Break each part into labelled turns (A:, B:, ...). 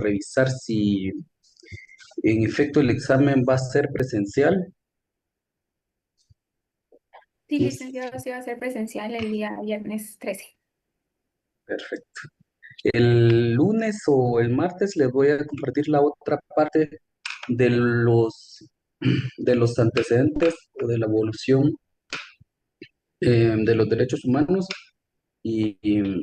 A: revisar si en efecto el examen va a ser presencial.
B: Sí,
A: Y
B: licenciado, sí va a ser presencial el día viernes 13.
A: perfecto. El lunes o el martes les voy a compartir la otra parte de de los antecedentes o de la evolución de los derechos humanos y, y-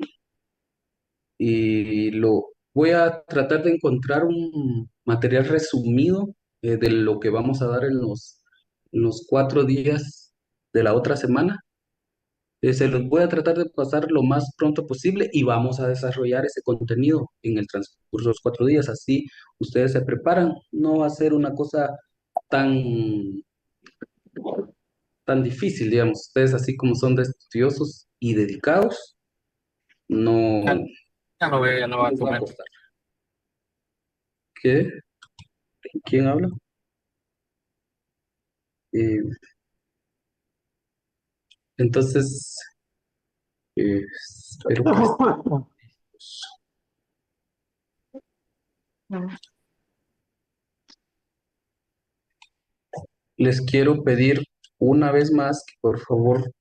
A: y lo voy a tratar de encontrar un material resumido de lo que vamos a dar en en los 4 días de la otra semana. Se los voy a tratar de pasar lo más pronto posible y vamos a desarrollar ese contenido en el transcurso de los 4 días. Así ustedes se preparan. No va a ser una cosa tan, tan difícil, digamos. Ustedes, así como son de estudiosos y dedicados, no,
C: Ya, ya lo veo, ya lo
A: no
C: va a
A: les va a
C: comer.
A: costar. ¿Qué? ¿Quién habla? Eh, entonces, espero que les quiero pedir una vez más que por favor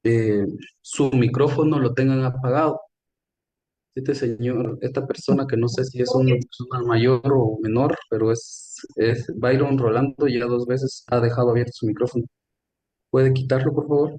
A: eh, su micrófono lo tengan apagado. Este señor, esta persona que no sé si es una persona mayor o menor, pero es Byron Rolando, ya 2 veces ha dejado abierto su micrófono. ¿Puede quitarlo, por favor?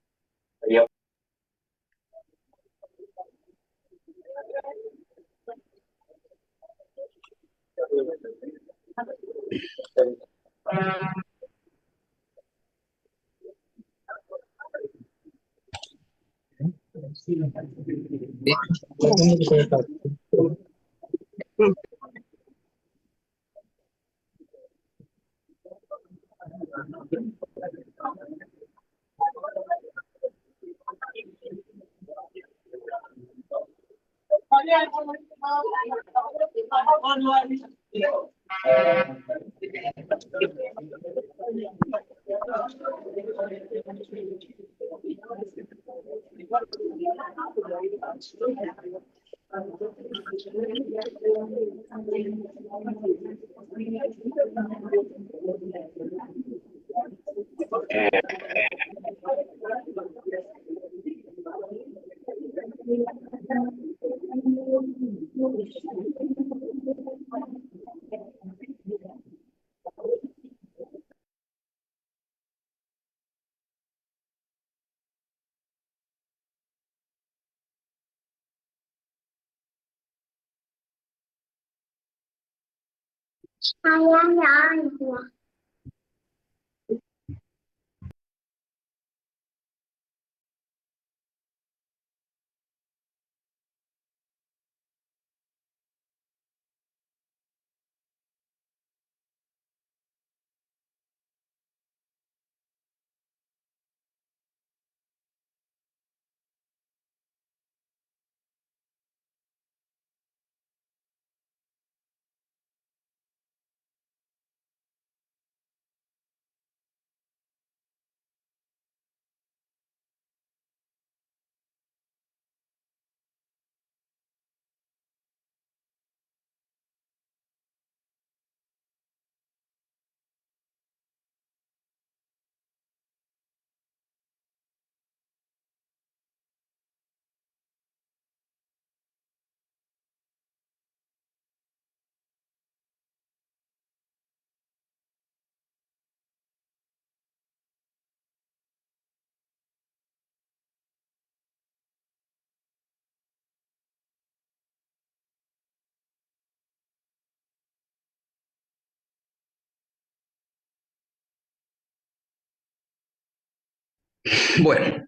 A: Bueno,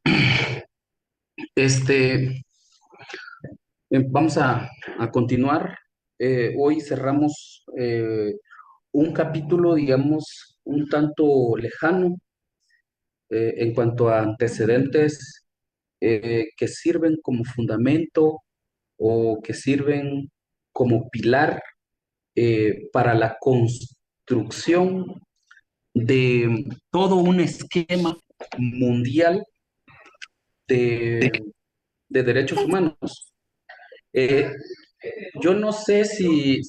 A: este, vamos a continuar. Hoy cerramos un capítulo, digamos, un tanto lejano en cuanto a antecedentes que sirven como fundamento o que sirven como pilar para la construcción de todo un esquema mundial de, de derechos humanos. Eh, Yo no sé si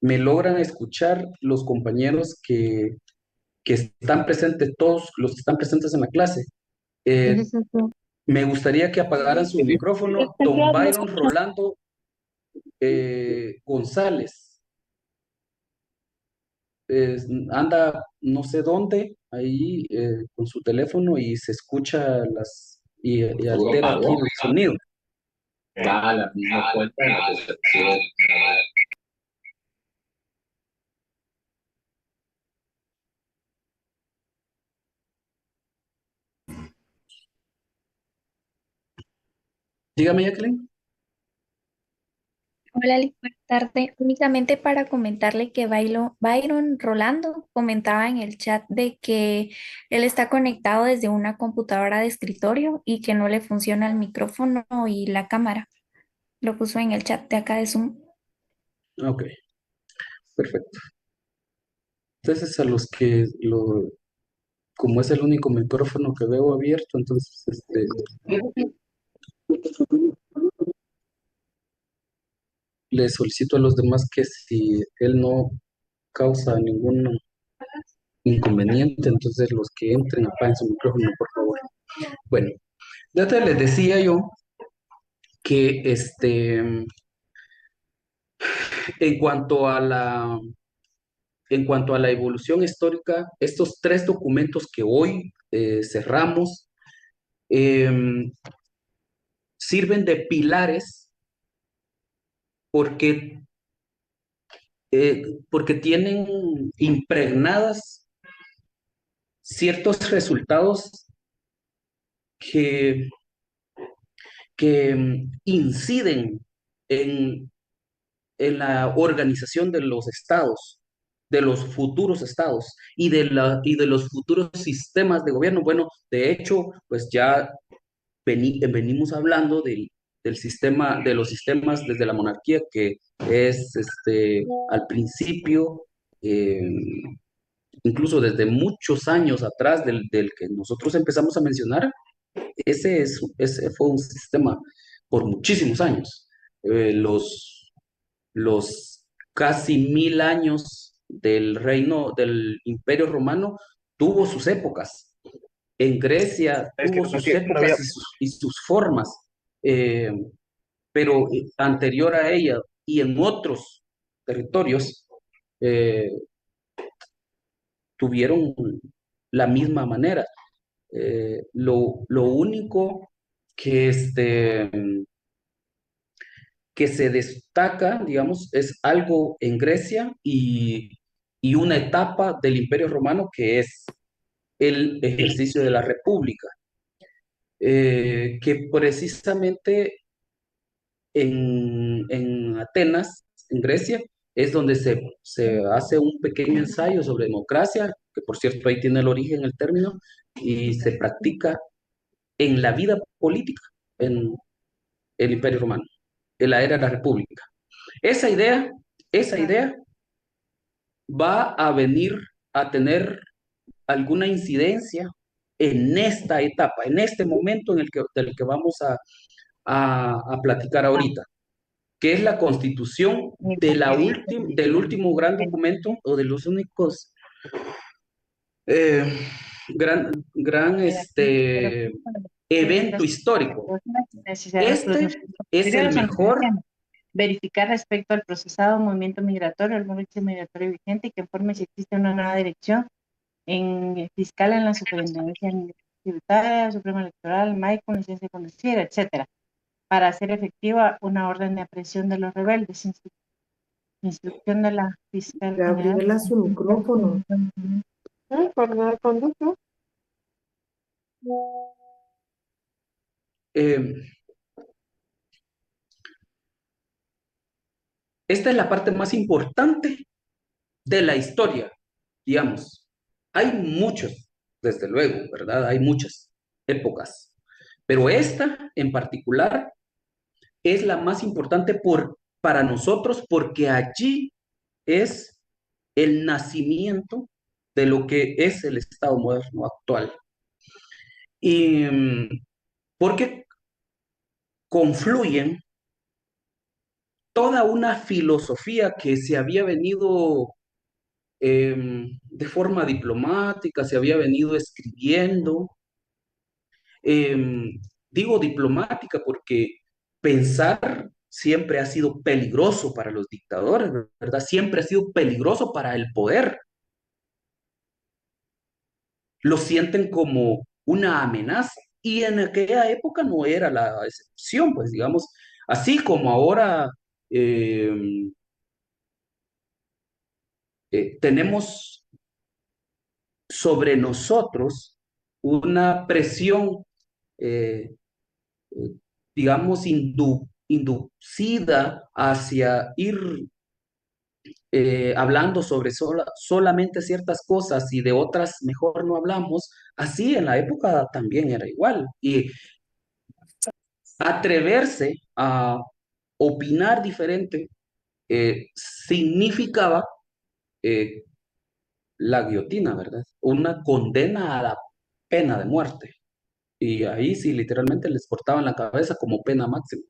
A: me logran escuchar los compañeros que están presentes, todos los que están presentes en la clase. Eh, Me gustaría que apagaran su micrófono. Don Byron Rolando González. Anda no sé dónde ahí con su teléfono y se escucha y altera aquí el sonido. Da la misma cuenta en la percepción. Dígame, Jacqueline.
B: Hola, buenas tardes. Únicamente para comentarle que Byron Rolando comentaba en el chat de que él está conectado desde una computadora de escritorio y que no le funciona el micrófono y la cámara. Lo puso en el chat de acá de Zoom.
A: Ok, perfecto. Entonces como es el único micrófono que veo abierto, entonces le solicito a los demás que si él no causa ningún inconveniente, entonces los que entren apaguen su micrófono, por favor. Bueno, ya te les decía yo que en cuanto a en cuanto a la evolución histórica, estos tres documentos que hoy cerramos em, sirven de pilares porque, porque tienen impregnadas ciertos resultados que, que inciden en, en la organización de los estados, de los futuros estados y de los futuros sistemas de gobierno. Bueno, de hecho, pues ya venimos hablando del sistema, de los sistemas desde la monarquía, que es al principio, eh, incluso desde muchos años atrás del que nosotros empezamos a mencionar, ese fue un sistema por muchísimos años. Los casi 1000 años del reino, del Imperio Romano, tuvo sus épocas. En Grecia
C: Es que
A: tuvo
C: no,
A: sus
C: no había.
A: épocas y sus formas, eh, pero anterior a ella y en otros territorios eh, tuvieron la misma manera. Lo único que, que se destaca, digamos, es algo en Grecia y una etapa del Imperio Romano que es el ejercicio de la República, que precisamente en Atenas, en Grecia, es donde se hace un pequeño ensayo sobre democracia, que por cierto ahí tiene el origen el término, y se practica en la vida política en el Imperio Romano, en la era de la República. Esa idea, esa idea va a venir a tener alguna incidencia en esta etapa, en este momento en del que vamos a platicar ahorita, que es la constitución del último gran documento o de los únicos eh, gran evento histórico. Este es el mejor.
C: Verificar respecto al procesado movimiento migratorio, el movimiento migratorio vigente y que informe si existe una nueva dirección en fiscal en la Superintendencia Tributaria, Suprema Electoral, MAI con licencia de conducir, etcétera, para hacer efectiva una orden de aprehensión de los rebeldes. Instrucción de la fiscal general.
D: Gabriela, su micrófono.
C: Por la conducta.
A: eh, Esta es la parte más importante de la historia, digamos. Hay muchos, desde luego, ¿verdad? Hay muchas épocas, pero esta en particular es la más importante para nosotros porque allí es el nacimiento de lo que es el Estado moderno actual. Y porque confluyen toda una filosofía que se había venido de forma diplomática, se había venido escribiendo. Digo diplomática porque pensar siempre ha sido peligroso para los dictadores, ¿verdad? Siempre ha sido peligroso para el poder. Lo sienten como una amenaza. Y en aquella época no era la excepción, pues digamos, así como ahora eh, tenemos sobre nosotros una presión, eh, eh, digamos, inducida hacia ir hablando sobre solamente ciertas cosas y de otras mejor no hablamos, así en la época también era igual. Y atreverse a opinar diferente significaba eh, la guillotina, ¿verdad? Una condena a la pena de muerte. Y ahí sí, literalmente les cortaban la cabeza como pena máxima.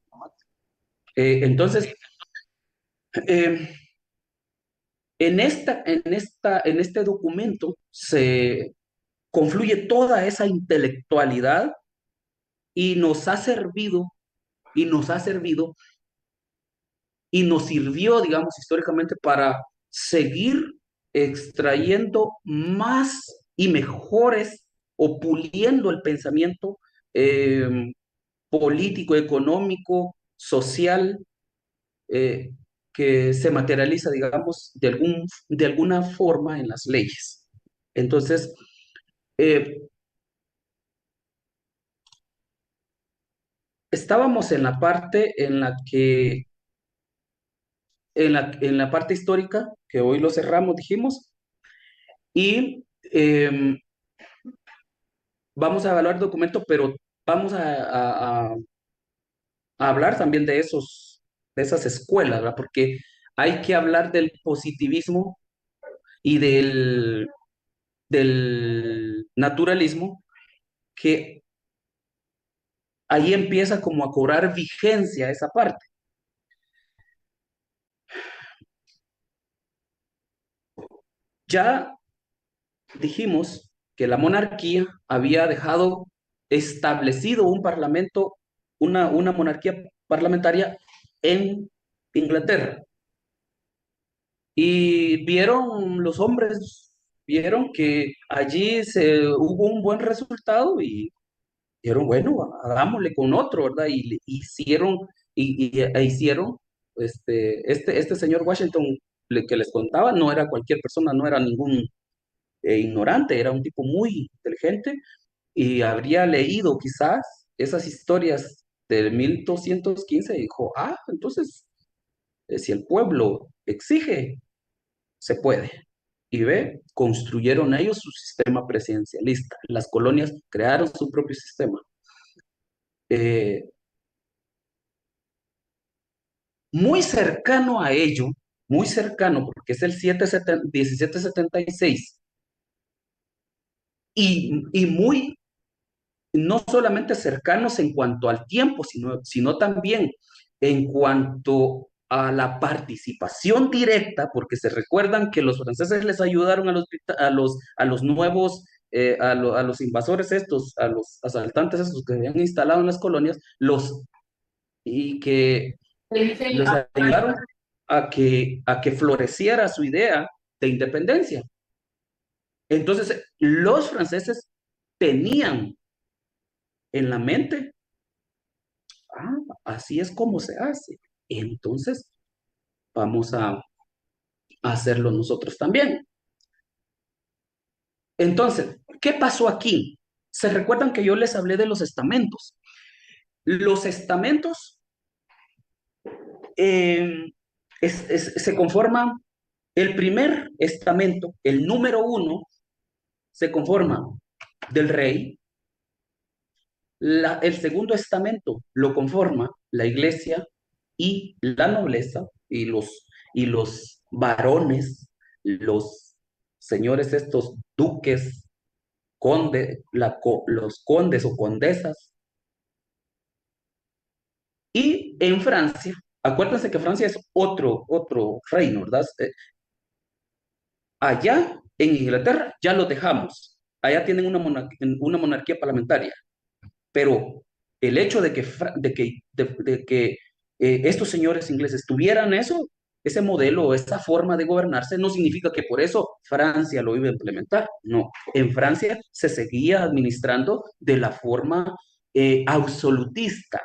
A: Entonces, eh, en este documento se confluye toda esa intelectualidad y nos ha servido, y nos ha servido, y nos sirvió, digamos, históricamente para seguir extrayendo más y mejores o puliendo el pensamiento eh, político, económico, social, eh, que se materializa, digamos, de alguna forma en las leyes. Entonces, eh, estábamos en la parte en la que, en la parte histórica, que hoy lo cerramos, dijimos, y vamos a evaluar el documento, pero vamos a hablar también de de esas escuelas, ¿verdad? Porque hay que hablar del positivismo y del naturalismo, que ahí empieza como a cobrar vigencia esa parte. Ya dijimos que la monarquía había dejado establecido un parlamento, una monarquía parlamentaria en Inglaterra. Y vieron los hombres, vieron que allí hubo un buen resultado y dijeron, bueno, hagámosle con otro, ¿verdad? Y le hicieron, e hicieron, este señor Washington que les contaba, no era cualquier persona, no era ningún ignorante, era un tipo muy inteligente y habría leído quizás esas historias del 1215 y dijo, ah, entonces, si el pueblo exige, se puede. Y ve, construyeron ellos su sistema presidencialista. Las colonias crearon su propio sistema. Eh, Muy cercano a ello, muy cercano, porque es el 1776, y muy, no solamente cercanos en cuanto al tiempo, sino también en cuanto a la participación directa, porque se recuerdan que los franceses les ayudaron a los nuevos, a los invasores estos, a los asaltantes estos que se habían instalado en las colonias, y que los ayudaron a que floreciera su idea de independencia. Entonces, los franceses tenían en la mente, ah, así es como se hace. Entonces, vamos a hacerlo nosotros también. Entonces, ¿qué pasó aquí? ¿Se recuerdan que yo les hablé de los estamentos? Los estamentos eh, se conforman, el primer estamento, el número uno, se conforma del rey. El segundo estamento lo conforma la iglesia y la nobleza y los varones, los señores estos duques, los condes o condesas. Y en Francia, acuérdense que Francia es otro reino, ¿verdad? Allá en Inglaterra ya lo dejamos. Allá tienen una monarquía parlamentaria. Pero el hecho de que estos señores ingleses tuvieran eso, ese modelo, esa forma de gobernarse, no significa que por eso Francia lo iba a implementar. No, en Francia se seguía administrando de la forma absolutista.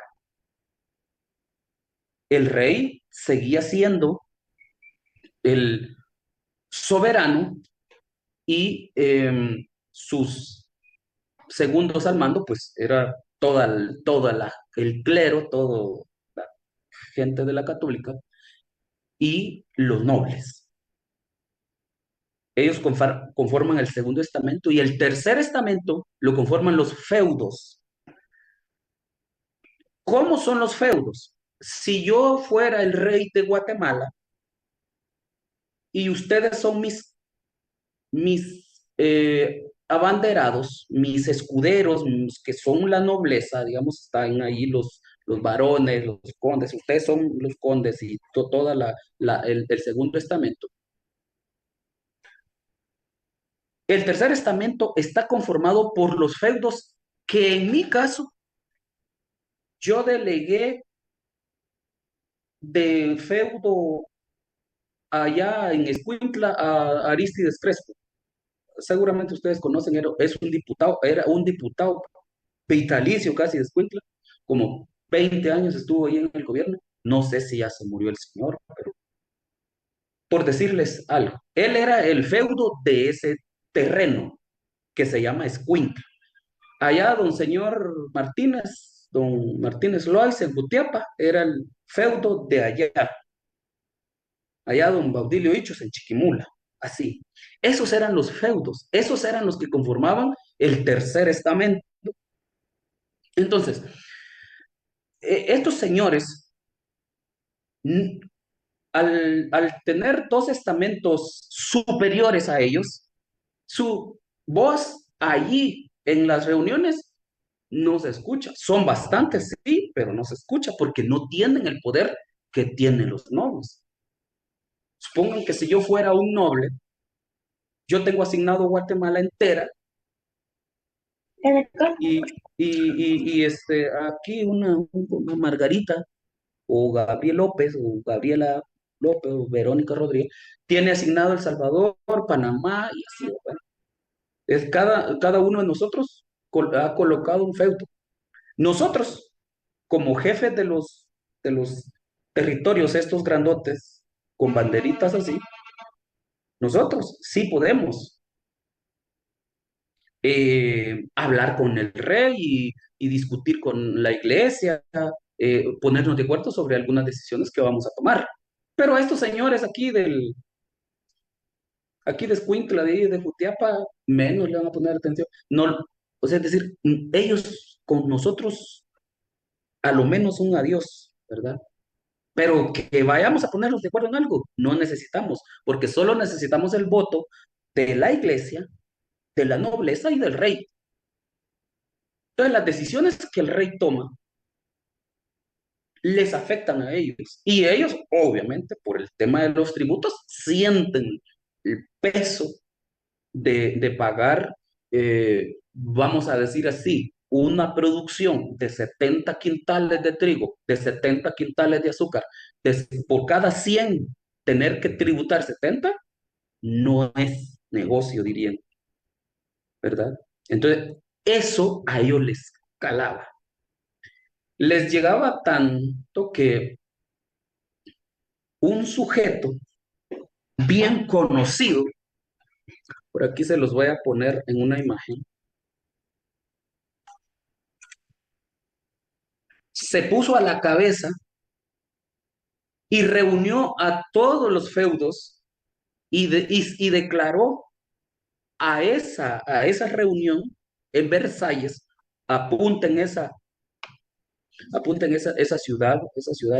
A: El rey seguía siendo el soberano y sus segundos al mando, pues era el clero, todo la gente de la católica y los nobles. Ellos conforman el segundo estamento y el tercer estamento lo conforman los feudos. ¿Cómo son los feudos? Si yo fuera el rey de Guatemala y ustedes son mis abanderados, mis escuderos, que son la nobleza, digamos, están ahí los varones, los condes, ustedes son los condes y toda el segundo estamento. El tercer estamento está conformado por los feudos que en mi caso yo delegué de feudo allá en Escuintla a Aristides Crespo. Seguramente ustedes conocen, era un diputado vitalicio casi de Escuintla, como 20 años estuvo ahí en el gobierno. No sé si ya se murió el señor, pero por decirles algo, él era el feudo de ese terreno que se llama Escuintla. Allá don Martínez Loaiza en Jutiapa, era el feudo de allá. Allá don Baudilio Ichos en Chiquimula, así. Esos eran los feudos, esos eran los que conformaban el tercer estamento. Entonces, estos señores, n- al tener dos estamentos superiores a ellos, su voz allí en las reuniones no se escucha. Son bastantes, sí, pero no se escucha porque no tienen el poder que tienen los nobles. Supongan que si yo fuera un noble, yo tengo asignado Guatemala entera y aquí una Margarita o Gabriel López o Gabriela López o Verónica Rodríguez tiene asignado El Salvador, Panamá y así, ¿verdad? Cada uno de nosotros ha colocado un feudo. Nosotros, como jefes de los territorios, estos grandotes, con banderitas así, nosotros sí podemos hablar con el rey y discutir con la iglesia, ponernos de acuerdo sobre algunas decisiones que vamos a tomar. Pero a estos señores aquí de Escuintla, de Jutiapa, menos le van a poner atención. No, o sea, es decir, ellos con nosotros a lo menos un adiós, ¿verdad? Pero que vayamos a ponernos de acuerdo en algo, no necesitamos, porque solo necesitamos el voto de la iglesia, de la nobleza y del rey. Entonces, las decisiones que el rey toma les afectan a ellos. Y ellos, obviamente, por el tema de los tributos, sienten el peso de pagar, vamos a decir así, una producción de 70 quintales de trigo, de 70 quintales de azúcar, por cada 100 tener que tributar 70 no es negocio, dirían, ¿verdad? Entonces, eso a ellos les calaba. Les llegaba tanto que un sujeto bien conocido, por aquí se los voy a poner en una imagen, se puso a la cabeza y reunió a todos los feudos y declaró a esa reunión en Versalles, apunten esa ciudad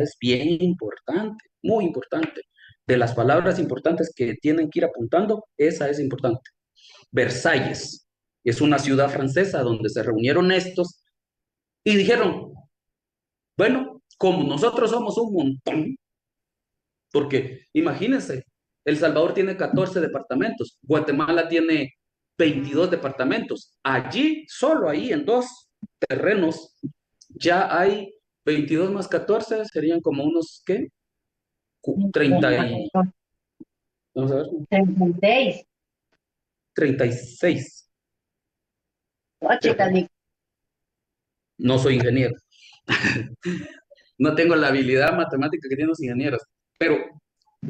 A: es bien importante, muy importante. De las palabras importantes que tienen que ir apuntando, esa es importante. Versalles es una ciudad francesa donde se reunieron estos y dijeron, bueno, como nosotros somos un montón, porque imagínense, El Salvador tiene 14 departamentos, Guatemala tiene 22 departamentos. Allí, solo ahí en dos terrenos, ya hay 22 más 14, serían como unos, ¿qué? 30 y, vamos a ver,
C: 36.
A: 36.
C: Oh, chicas,
A: No soy ingeniero, no tengo la habilidad matemática que tienen los ingenieros, pero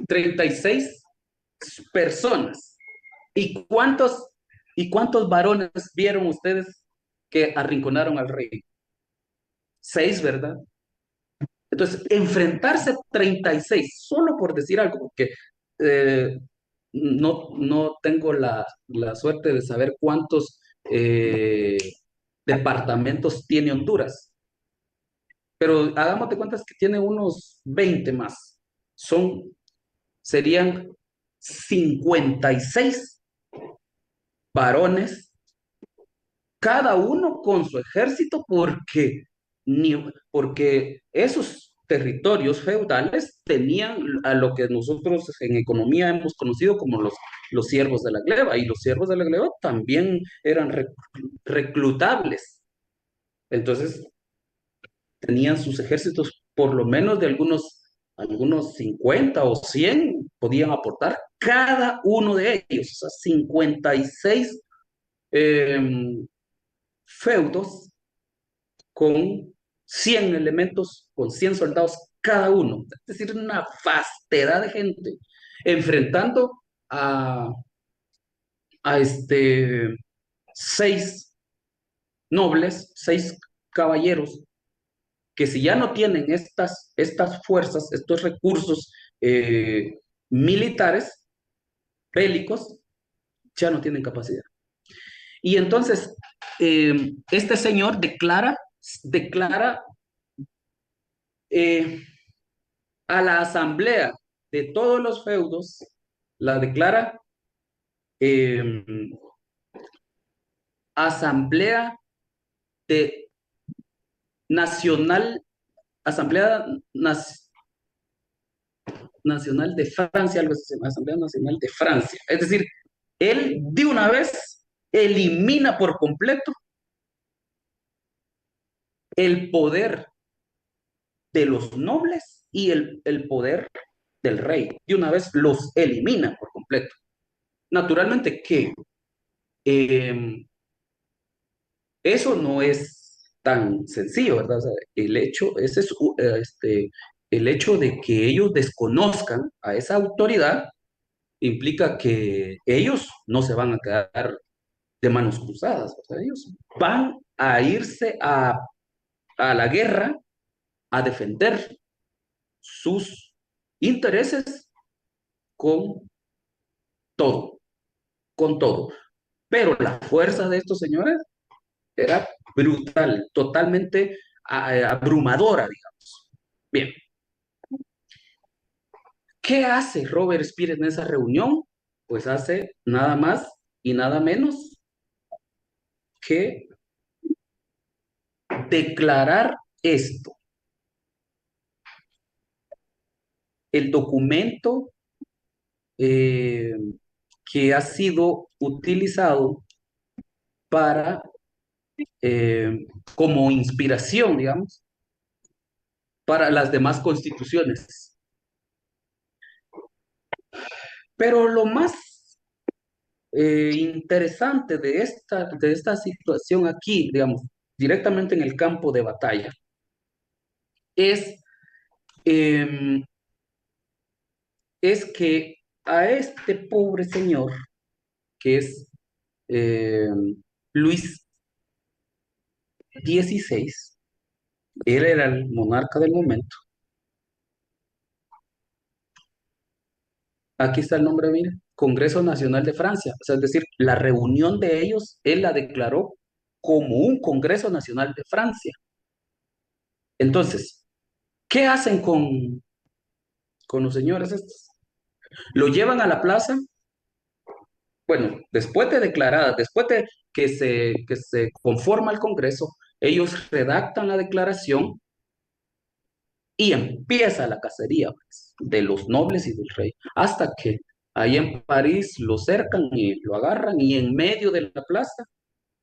A: 36 personas. ¿Y cuántos varones vieron ustedes que arrinconaron al rey? 6, ¿verdad? Entonces, enfrentarse a 36, solo por decir algo, porque eh, no tengo la suerte de saber cuántos eh, departamentos tiene Honduras, pero hagamos de cuentas que tiene unos 20 más. Serían 56 varones, cada uno con su ejército, porque esos territorios feudales tenían a lo que nosotros en economía hemos conocido como los siervos de la gleba, y los siervos de la gleba también eran reclutables. Entonces, tenían sus ejércitos, por lo menos de algunos 50 o 100 podían aportar cada uno de ellos, o sea, 56 eh, feudos con 100 elementos, con 100 soldados cada uno, es decir, una vastedad de gente enfrentando a, a seis nobles, seis caballeros que si ya no tienen estas fuerzas, estos recursos eh, militares, bélicos, ya no tienen capacidad. Y entonces, este señor declara eh, a la asamblea de todos los feudos, la declara eh, asamblea de nacional, asamblea nacional de Francia, algo así se llama, Asamblea Nacional de Francia. Es decir, él de una vez elimina por completo el poder de los nobles y el poder del rey. De una vez los elimina por completo. Naturalmente que eh, eso no es tan sencillo, ¿verdad? O sea, el hecho de que ellos desconozcan a esa autoridad implica que ellos no se van a quedar de manos cruzadas. O sea, ellos van a irse a la guerra a defender sus intereses con todo, con todo. Pero la fuerza de estos señores era brutal, totalmente abrumadora, digamos. Bien, ¿qué hace Robert Spears en esa reunión? Pues hace nada más y nada menos que declarar esto. El documento eh, que ha sido utilizado para, como inspiración, digamos, para las demás constituciones. Pero lo más interesante de esta situación aquí, digamos, directamente en el campo de batalla, es, eh, es que a este pobre señor, que es eh, Luis XVI, él era el monarca del momento. Aquí está el nombre, mire, Congreso Nacional de Francia. O sea, es decir, la reunión de ellos, él la declaró como un Congreso Nacional de Francia. Entonces, ¿qué hacen con los señores estos? Lo llevan a la plaza, bueno, después de declarada, después de que se conforma el Congreso, ellos redactan la declaración y empieza la cacería pues, de los nobles y del rey, hasta que ahí en París lo cercan y lo agarran y en medio de la plaza,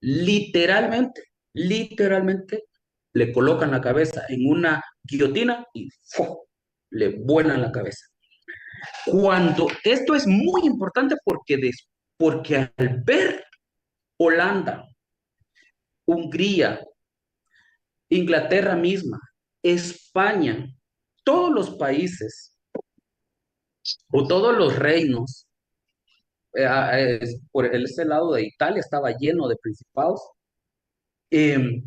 A: literalmente, le colocan la cabeza en una guillotina y ¡fu! Le vuelan la cabeza. Cuando esto es muy importante porque al ver Holanda, Hungría, Inglaterra misma, España, todos los países o todos los reinos, por ese lado de Italia estaba lleno de principados, eh,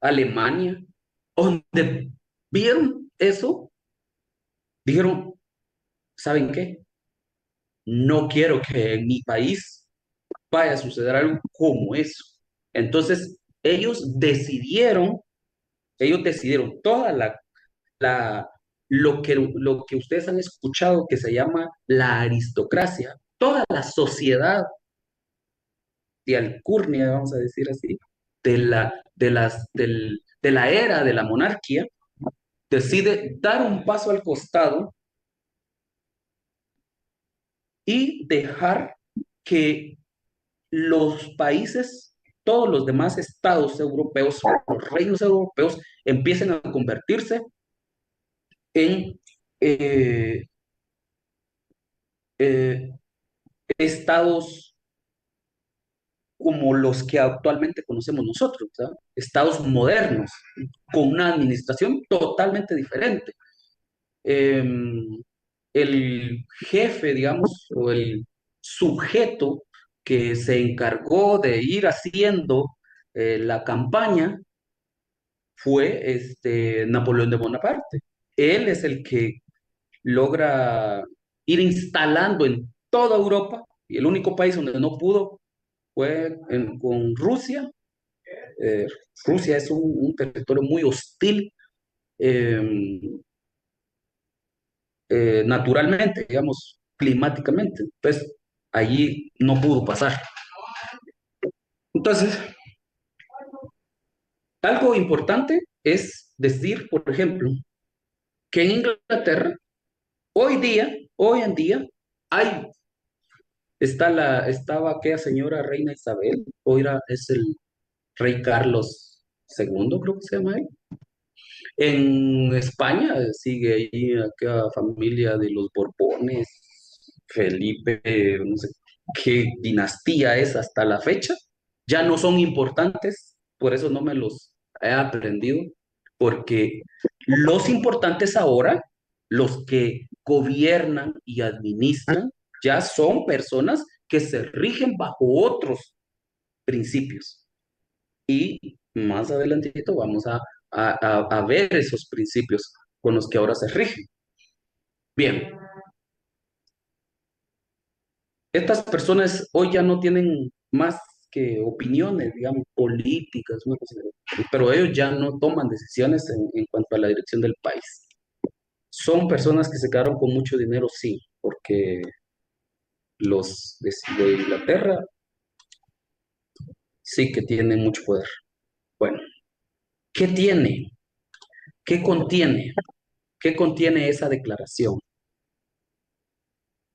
A: Alemania, donde vieron eso, dijeron, ¿saben qué? No quiero que en mi país vaya a suceder algo como eso. Entonces, ellos decidieron la, lo que ustedes han escuchado que se llama la aristocracia, toda la sociedad de alcurnia, vamos a decir así, de la era de la monarquía, decide dar un paso al costado y dejar que los países, todos los demás estados europeos, los reinos europeos, empiecen a convertirse en eh, eh, estados como los que actualmente conocemos nosotros, ¿sabes? Estados modernos, con una administración totalmente diferente. Eh, el jefe, digamos, o el sujeto que se encargó de ir haciendo la campaña fue Napoleón de Bonaparte. Él es el que logra ir instalando en toda Europa, y el único país donde no pudo fue con Rusia. Eh, Rusia es un territorio muy hostil, eh, naturalmente, digamos, climáticamente. Entonces, allí no pudo pasar. Entonces, algo importante es decir, por ejemplo, que en Inglaterra, hoy en día, hay, estaba aquella señora reina Isabel, es el rey Carlos II, creo que se llama él. En España sigue ahí aquella familia de los Borbones, Felipe, no sé qué dinastía es hasta la fecha. Ya no son importantes, por eso no me los he aprendido, porque los importantes ahora, los que gobiernan y administran, ya son personas que se rigen bajo otros principios. Y más adelantito vamos a ver esos principios con los que ahora se rigen. Bien, estas personas hoy ya no tienen más que opiniones, digamos, políticas, una cosa así, pero ellos ya no toman decisiones en cuanto a la dirección del país. Son personas que se quedaron con mucho dinero, sí, porque los de Inglaterra sí que tienen mucho poder. Bueno, ¿qué tiene? ¿Qué contiene? ¿Qué contiene esa declaración?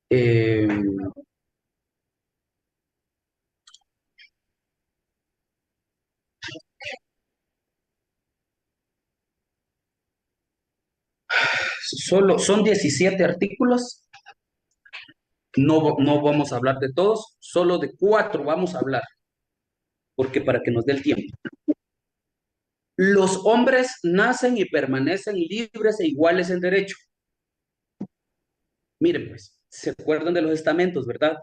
A: Eh, Solo son 17 artículos, no vamos a hablar de todos, solo de 4 vamos a hablar, porque para que nos dé el tiempo. Los hombres nacen y permanecen libres e iguales en derecho. Miren, pues, se acuerdan de los estamentos, ¿verdad?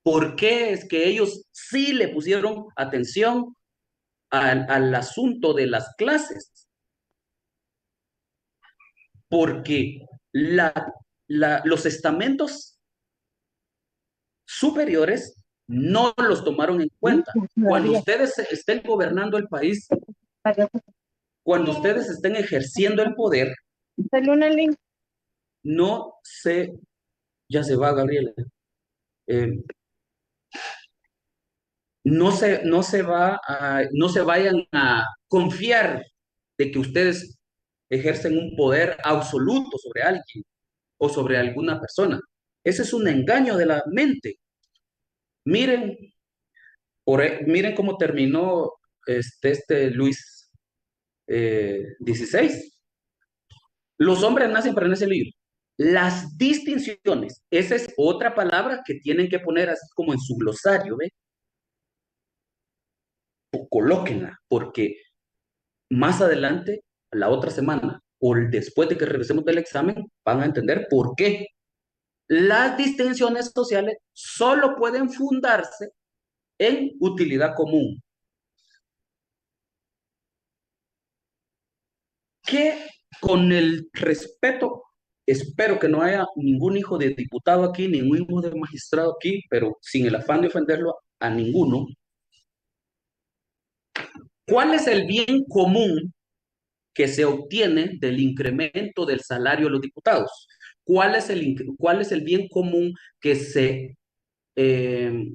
A: ¿Por qué es que ellos sí le pusieron atención al asunto de las clases? Porque los estamentos superiores no los tomaron en cuenta. Cuando
C: Todavía.
A: ustedes estén gobernando el país, cuando ustedes estén ejerciendo el poder,
C: Sale una link.
A: no se, ya se va Gabriela, eh, no se vayan a confiar de que ustedes ejercen un poder absoluto sobre alguien o sobre alguna persona. Ese es un engaño de la mente. Miren, miren cómo terminó este Luis XVI. Los hombres nacen para en ese libro. Las distinciones, esa es otra palabra que tienen que poner así como en su glosario, ¿ve? O colóquenla, porque más adelante, la otra semana, o después de que regresemos del examen, van a entender por qué. Las distinciones sociales solo pueden fundarse en utilidad común. Que con el respeto, espero que no haya ningún hijo de diputado aquí, ningún hijo de magistrado aquí, pero sin el afán de ofenderlo a ninguno. ¿Cuál es el bien común que se obtiene del incremento del salario de los diputados? ¿Cuál es el bien común que se eh,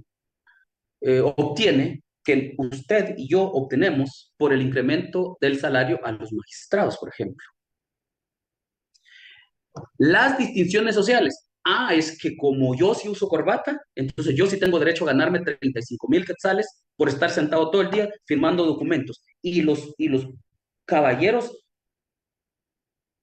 A: obtiene, que usted y yo obtenemos por el incremento del salario a los magistrados, por ejemplo? Las distinciones sociales. Ah, es que como yo sí uso corbata, entonces yo sí tengo derecho a ganarme 35,000 quetzales por estar sentado todo el día firmando documentos. Y los caballeros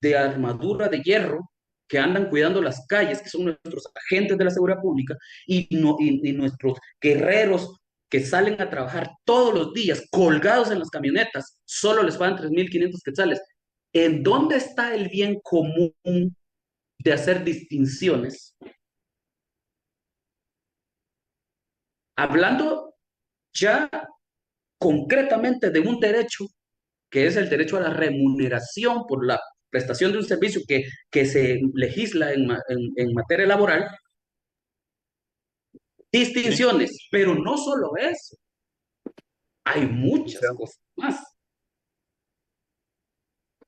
A: de armadura de hierro que andan cuidando las calles, que son nuestros agentes de la seguridad pública, y nuestros guerreros que salen a trabajar todos los días colgados en las camionetas, solo les pagan 3,500 quetzales. ¿En dónde está el bien común de hacer distinciones? Hablando ya concretamente de un derecho, que es el derecho a la remuneración por la prestación de un servicio que se legisla en materia laboral,
D: Sí,
A: distinciones, pero no solo eso, hay muchas
D: licenciado.
A: cosas más.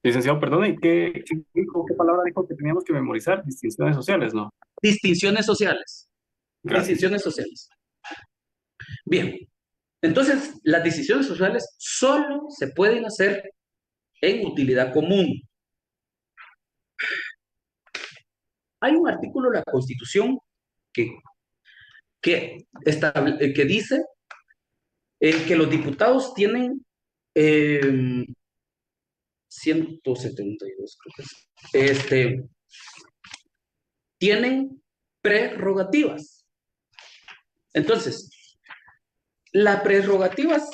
D: Licenciado, perdón, ¿y qué dijo, qué palabra dijo que teníamos que memorizar? Distinciones sociales, ¿no?
A: Distinciones sociales,
D: Gracias.
A: distinciones sociales. Bien, entonces las decisiones sociales solo se pueden hacer en utilidad común. Hay un artículo de la Constitución que, que dice que los diputados tienen eh, 172, creo que es, tienen prerrogativas. Entonces, la prerrogativas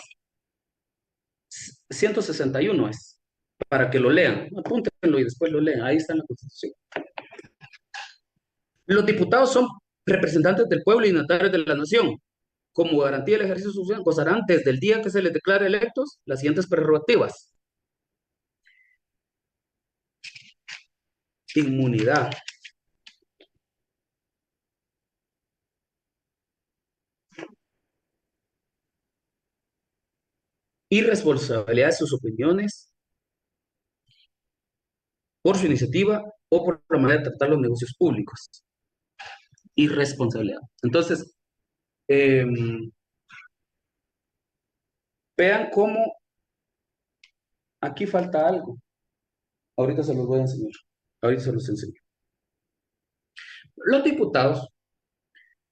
A: 161 es, para que lo lean, apúntenlo y después lo lean, ahí está en la Constitución. Los diputados son representantes del pueblo y dignatarios de la nación. Como garantía del ejercicio de su función, gozarán desde el día que se les declare electos las siguientes prerrogativas: inmunidad, irresponsabilidad de sus opiniones por su iniciativa o por la manera de tratar los negocios públicos. Irresponsabilidad. Entonces, eh, vean cómo aquí falta algo. Ahorita se los voy a enseñar. Ahorita se los enseño. Los diputados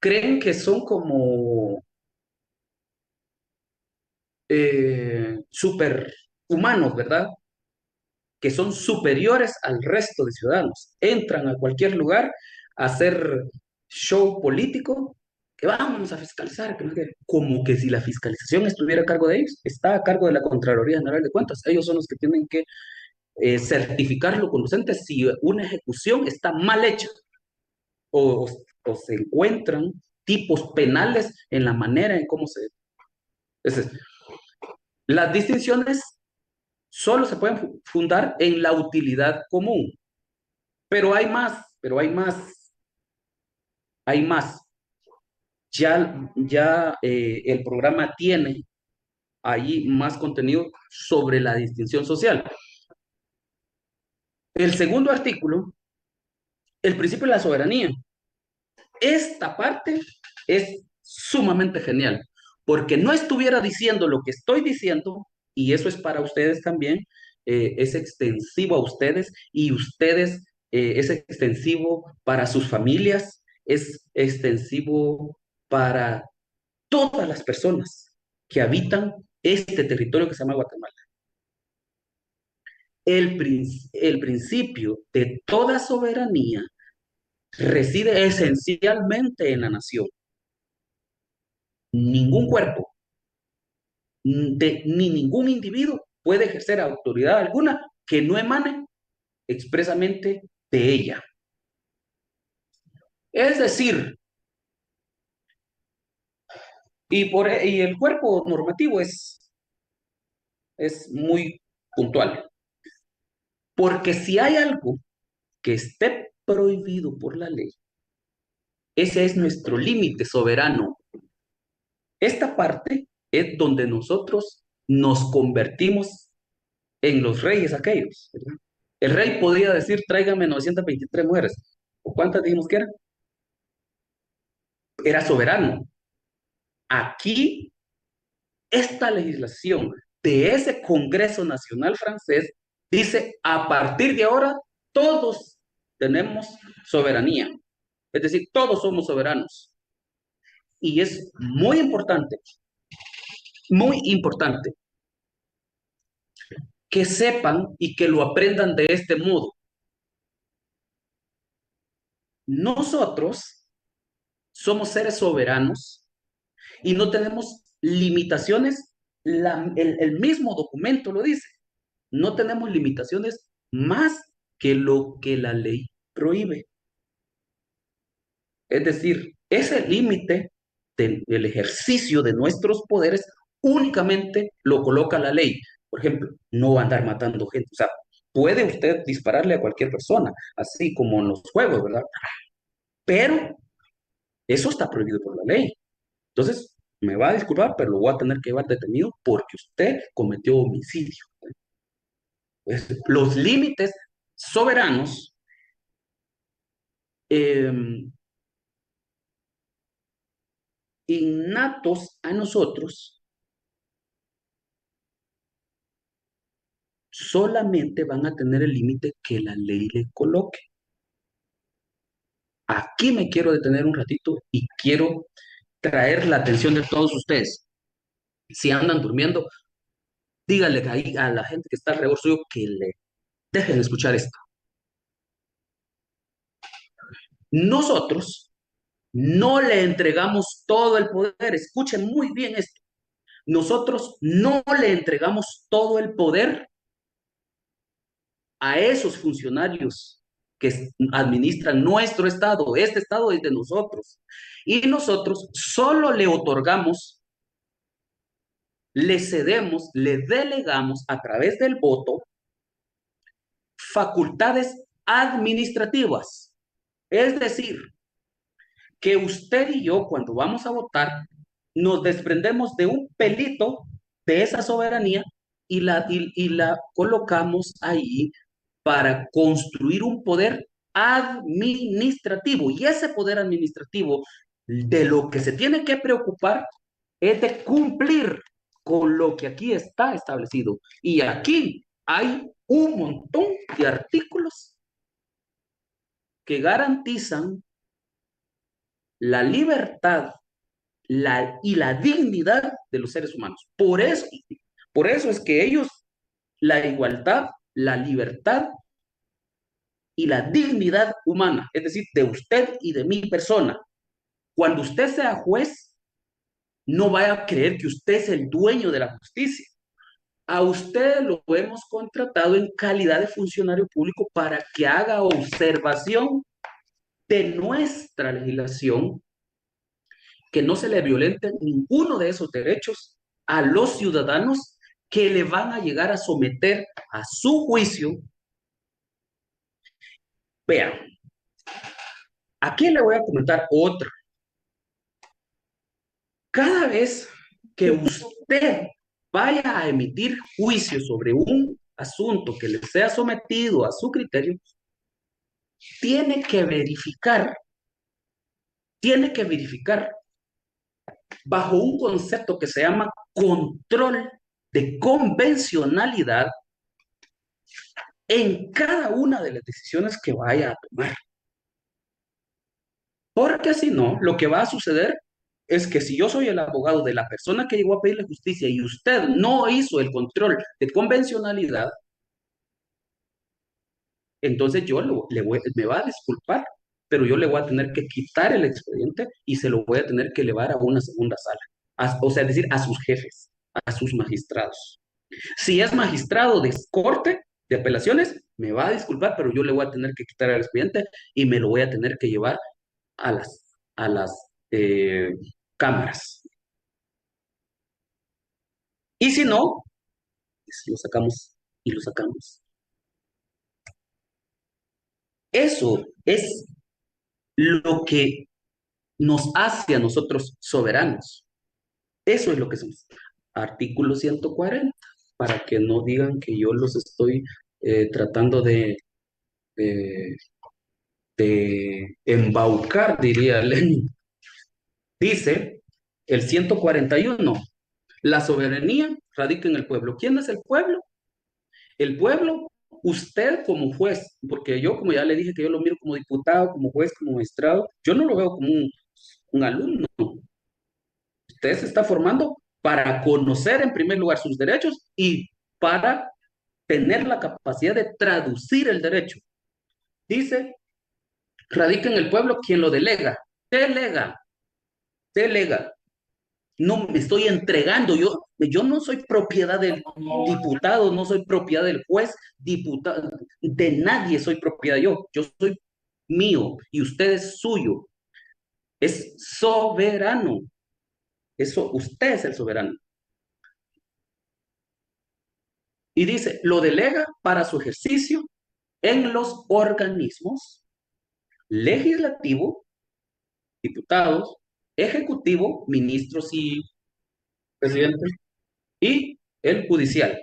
A: creen que son como superhumanos, ¿verdad? Que son superiores al resto de ciudadanos. Entran a cualquier lugar a hacer show político, que vamos a fiscalizar, que no sé qué. Como que si la fiscalización estuviera a cargo de ellos, está a cargo de la Contraloría General de Cuentas. Ellos son los que tienen que certificar lo conducente si una ejecución está mal hecha o, o se encuentran tipos penales en la manera en cómo se... Es decir, las distinciones solo se pueden fundar en la utilidad común. Pero hay más, pero hay más, hay más. Ya el programa tiene ahí más contenido sobre la distinción social. El segundo artículo, el principio de la soberanía. Esta parte es sumamente genial, porque no estuviera diciendo lo que estoy diciendo, y eso es para ustedes también, es extensivo a ustedes y ustedes es extensivo para sus familias, es extensivo para todas las personas que habitan este territorio que se llama Guatemala. El principio de toda soberanía reside esencialmente en la nación. Ningún cuerpo ni ningún individuo puede ejercer autoridad alguna que no emane expresamente de ella. Es decir, y el cuerpo normativo es muy puntual, porque si hay algo que esté prohibido por la ley, ese es nuestro límite soberano. Esta parte es donde nosotros nos convertimos en los reyes aquellos, ¿verdad? El rey podía decir, tráigame 923 mujeres. ¿O cuántas dijimos que eran? Era soberano. Aquí, esta legislación de ese Congreso Nacional francés dice, a partir de ahora, todos tenemos soberanía. Es decir, todos somos soberanos. Y es muy importante, que sepan y que lo aprendan de este modo. Nosotros somos seres soberanos y no tenemos limitaciones. El mismo documento lo dice. No tenemos limitaciones más que lo que la ley prohíbe. Es decir, ese límite del ejercicio de nuestros poderes únicamente lo coloca la ley. Por ejemplo, no andar matando gente. O sea, puede usted dispararle a cualquier persona, así como en los juegos, ¿verdad? Pero eso está prohibido por la ley. Entonces, me va a disculpar, pero lo voy a tener que llevar detenido porque usted cometió homicidio. Los límites soberanos eh, innatos a nosotros solamente van a tener el límite que la ley le coloque. Aquí me quiero detener un ratito y quiero traer la atención de todos ustedes. Si andan durmiendo, díganle ahí a la gente que está alrededor suyo que le dejen escuchar esto. Nosotros no le entregamos todo el poder. Escuchen muy bien esto. Nosotros no le entregamos todo el poder a esos funcionarios que administran nuestro Estado. Este Estado es de nosotros. Y nosotros solo le otorgamos, le cedemos, le delegamos a través del voto facultades administrativas. Es decir, que usted y yo, cuando vamos a votar, nos desprendemos de un pelito de esa soberanía y la colocamos ahí para construir un poder administrativo. Y ese poder administrativo de lo que se tiene que preocupar es de cumplir con lo que aquí está establecido. Y aquí hay un montón de artículos que garantizan la libertad y la dignidad de los seres humanos. Por eso es que ellos, la igualdad, la libertad y la dignidad humana, es decir, de usted y de mi persona. Cuando usted sea juez, no vaya a creer que usted es el dueño de la justicia. A usted lo hemos contratado en calidad de funcionario público para que haga observación de nuestra legislación, que no se le violente ninguno de esos derechos a los ciudadanos que le van a llegar a someter a su juicio. Vean, aquí le voy a comentar otra. Cada vez que usted vaya a emitir juicio sobre un asunto que le sea sometido a su criterio, tiene que verificar, tiene que verificar bajo un concepto que se llama control de convencionalidad, en cada una de las decisiones que vaya a tomar. Porque si no, lo que va a suceder es que si yo soy el abogado de la persona que llegó a pedirle justicia y usted no hizo el control de convencionalidad, entonces yo me va a disculpar, pero yo le voy a tener que quitar el expediente y se lo voy a tener que elevar a una segunda sala. O sea, es decir, a sus jefes, a sus magistrados. Si es magistrado de corte de apelaciones, me va a disculpar, pero yo le voy a tener que quitar el expediente y me lo voy a tener que llevar a las cámaras. Y si no, pues lo sacamos y lo sacamos. Eso es lo que nos hace a nosotros soberanos. Eso es lo que somos. Artículo 140, para que no digan que yo los estoy tratando de, de embaucar, diría Lenin. Dice el 141, la soberanía radica en el pueblo. ¿Quién es el pueblo? El pueblo, usted como juez, porque yo, como ya le dije, que yo lo miro como diputado, como juez, como magistrado, yo no lo veo como un alumno. Usted se está formando para conocer en primer lugar sus derechos y para tener la capacidad de traducir el derecho. Dice, radica en el pueblo quien lo delega. Delega, delega. No me estoy entregando. Yo no soy propiedad del diputado, no soy propiedad del juez, diputado, de nadie soy propiedad yo. Yo soy mío y usted es suyo. Es soberano. Eso, usted es el soberano. Y dice, lo delega para su ejercicio en los organismos legislativo, diputados, ejecutivo, ministros y presidentes, y el judicial,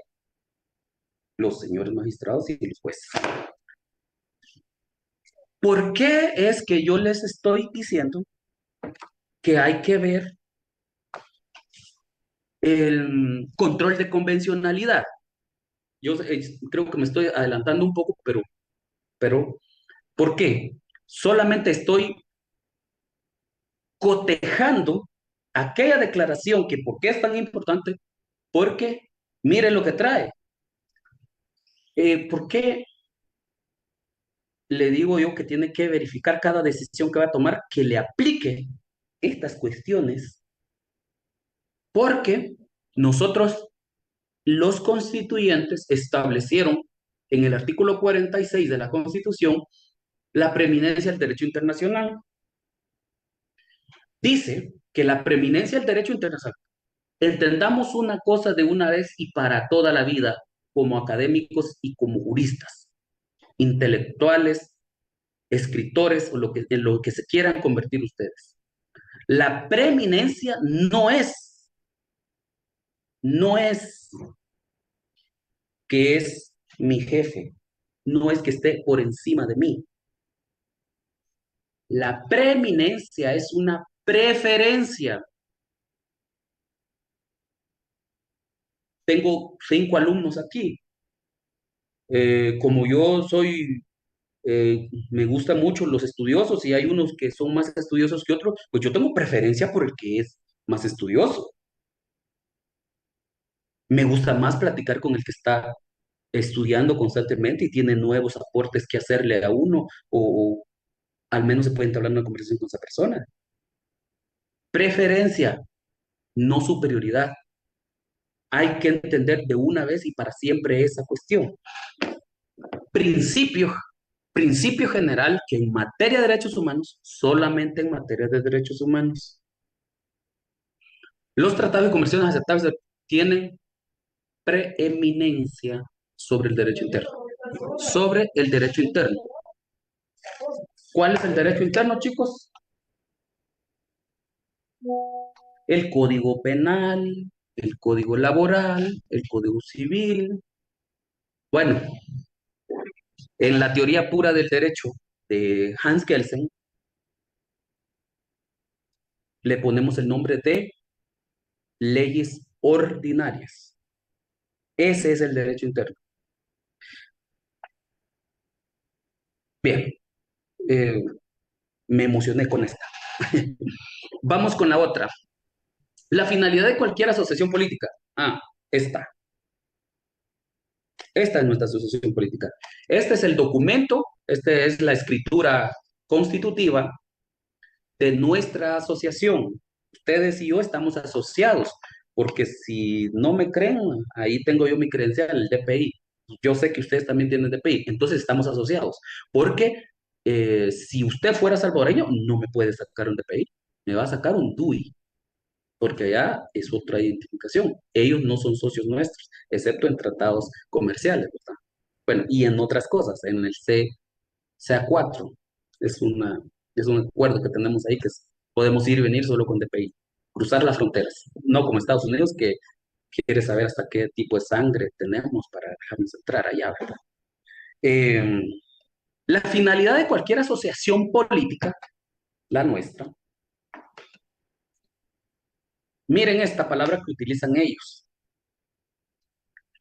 A: los señores magistrados y los jueces. ¿Por qué es que yo les estoy diciendo que hay que ver el control de convencionalidad? Yo creo que me estoy adelantando un poco, pero ¿por qué? Solamente estoy cotejando aquella declaración que ¿por qué es tan importante? Porque mire lo que trae. ¿Por qué le digo yo que tiene que verificar cada decisión que va a tomar que le aplique estas cuestiones? Porque nosotros, los constituyentes, establecieron en el artículo 46 de la Constitución la preeminencia del derecho internacional. Dice que la preeminencia del derecho internacional, entendamos una cosa de una vez y para toda la vida, como académicos y como juristas, intelectuales, escritores o en lo que se quieran convertir ustedes. La preeminencia no es que es mi jefe, no es que esté por encima de mí. La preeminencia es una preferencia. Tengo 5 alumnos aquí. Como yo me gustan mucho los estudiosos y hay unos que son más estudiosos que otros, pues yo tengo preferencia por el que es más estudioso. Me gusta más platicar con el que está estudiando constantemente y tiene nuevos aportes que hacerle a uno o al menos se puede entablar una conversación con esa persona. Preferencia, no superioridad. Hay que entender de una vez y para siempre esa cuestión. Principio, principio general que en materia de derechos humanos, solamente en materia de derechos humanos, los tratados y convenciones aceptables tienen preeminencia sobre el derecho interno. Sobre el derecho interno. ¿Cuál es el derecho interno, chicos? El código penal, el código laboral, el código civil. Bueno, en la teoría pura del derecho de Hans Kelsen, le ponemos el nombre de leyes ordinarias. Ese es el derecho interno. Bien, eh, me emocioné con esta. Vamos con la otra. La finalidad de cualquier asociación política. Ah, esta. Esta es nuestra asociación política. Este es el documento, esta es la escritura constitutiva de nuestra asociación. Ustedes y yo estamos asociados, porque si no me creen, ahí tengo yo mi credencial, el DPI. Yo sé que ustedes también tienen DPI, entonces estamos asociados. Porque si usted fuera salvadoreño, no me puede sacar un DPI, me va a sacar un DUI, porque allá es otra identificación. Ellos no son socios nuestros, excepto en tratados comerciales, ¿verdad? Bueno, y en otras cosas, en el CA4, es es un acuerdo que tenemos ahí podemos ir y venir solo con DPI, cruzar las fronteras, no como Estados Unidos que quiere saber hasta qué tipo de sangre tenemos para dejarnos entrar allá, ¿verdad? Eh, la finalidad de cualquier asociación política, la nuestra, miren esta palabra que utilizan ellos,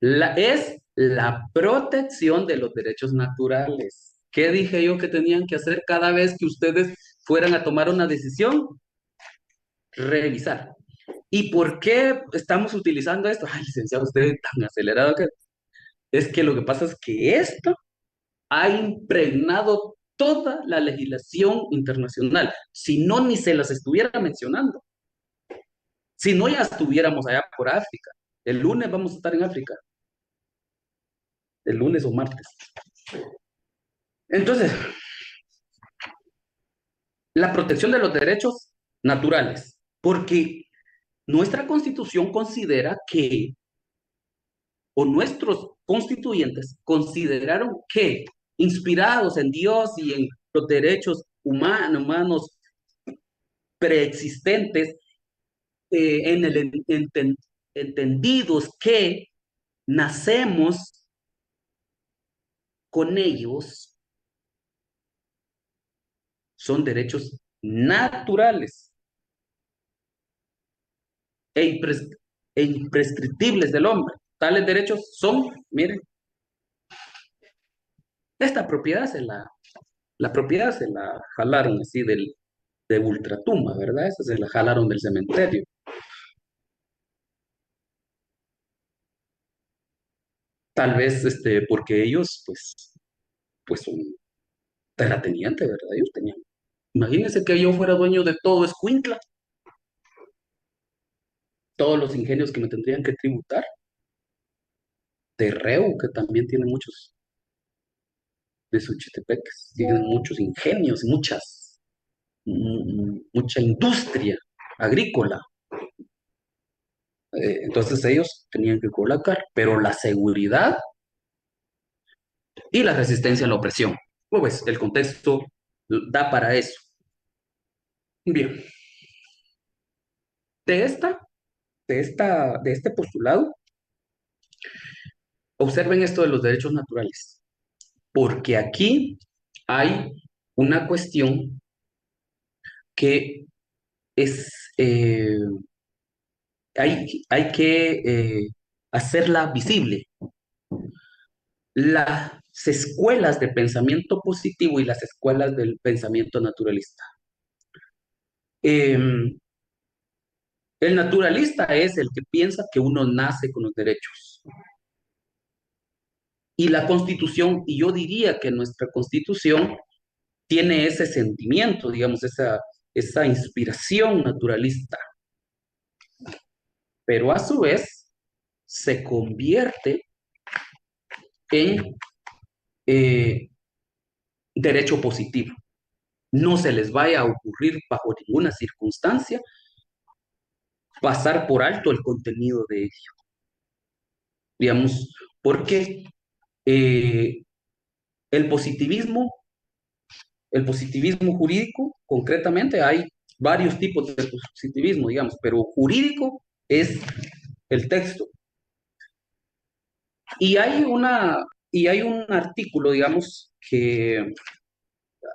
A: es la protección de los derechos naturales. ¿Qué dije yo que tenían que hacer cada vez que ustedes fueran a tomar una decisión? Revisar. ¿Y por qué estamos utilizando esto? Ay, licenciado, usted es tan acelerado que es que lo que pasa es que esto ha impregnado toda la legislación internacional. Si no, ni se las estuviera mencionando. Si no, ya estuviéramos allá por África. El lunes vamos a estar en África. El lunes o martes. Entonces, la protección de los derechos naturales. Porque nuestra constitución considera que, o nuestros constituyentes consideraron que, inspirados en Dios y en los derechos humanos preexistentes, en el entendidos que nacemos con ellos, son derechos naturales e, e imprescriptibles del hombre. Tales derechos son, miren, esta propiedad la propiedad se la jalaron así de ultratumba, ¿verdad? Esa se la jalaron del cementerio. Tal vez porque ellos, pues son terratenientes, ¿verdad? Ellos tenían. Imagínense que yo fuera dueño de todo Escuintla, todos los ingenios que me tendrían que tributar. Terreu, que también tiene muchos de Suchitepeques, tienen muchos ingenios, mucha industria agrícola. Entonces ellos tenían que colocar, pero la seguridad y la resistencia a la opresión. Pues el contexto da para eso. Bien, de esta, de este postulado, observen esto de los derechos naturales, porque aquí hay una cuestión que es, hay que hacerla visible. Las escuelas de pensamiento positivo y las escuelas del pensamiento naturalista. El naturalista es el que piensa que uno nace con los derechos. Y la constitución, y yo diría que nuestra constitución tiene ese sentimiento, digamos, esa inspiración naturalista, pero a su vez se convierte en eh, derecho positivo. No se les vaya a ocurrir bajo ninguna circunstancia pasar por alto el contenido de ello, digamos, porque eh, el positivismo, el positivismo jurídico, concretamente, hay varios tipos de positivismo, digamos, pero jurídico es el texto. Y hay y hay un artículo, digamos, que